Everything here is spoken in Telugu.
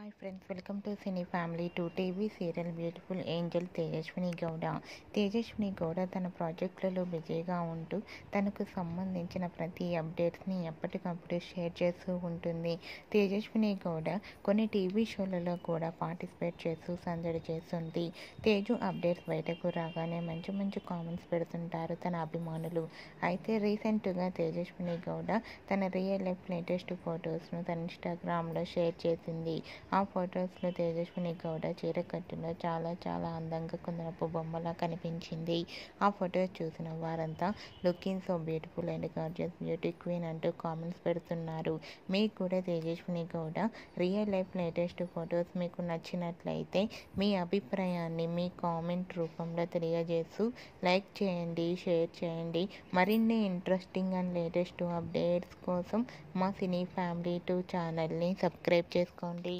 Hi friends, welcome to cine family. To TV serial beautiful angel Tejaswini Gowda తన ప్రాజెక్టులలో బిజీగా ఉంటూ తనకు సంబంధించిన ప్రతి అప్డేట్స్ని ఎప్పటికప్పుడు షేర్ చేస్తూ ఉంటుంది. తేజస్విని గౌడ కొన్ని టీవీ షోలలో కూడా పార్టిసిపేట్ చేస్తూ సందడి చేస్తుంది. తేజు అప్డేట్స్ బయటకు రాగానే మంచి మంచి కామెంట్స్ పెడుతుంటారు తన అభిమానులు. అయితే రీసెంట్గా తేజస్విని గౌడ తన రియల్ లైఫ్ లేటెస్ట్ ఫొటోస్ను తన ఇన్స్టాగ్రామ్లో షేర్ చేసింది. ఆ ఫొటోస్లో తేజస్విని గౌడ చీరకట్టులో చాలా అందంగా కుందనపు బొమ్మలా కనిపించింది. ఆ ఫొటోస్ చూసిన వారంతా looking so beautiful and gorgeous beauty queen అంటూ కామెంట్స్ పెడుతున్నారు. మీకు కూడా Tejaswini Gowda real life latest photos మీకు నచ్చినట్లయితే మీ అభిప్రాయాన్ని మీ కామెంట్ రూపంలో తెలియజేస్తూ లైక్ చేయండి, షేర్ చేయండి. మరిన్ని ఇంట్రెస్టింగ్ అండ్ లేటెస్ట్ అప్డేట్స్ కోసం మా సినీ ఫ్యామిలీ 2 ఛానల్ని సబ్స్క్రైబ్ చేసుకోండి.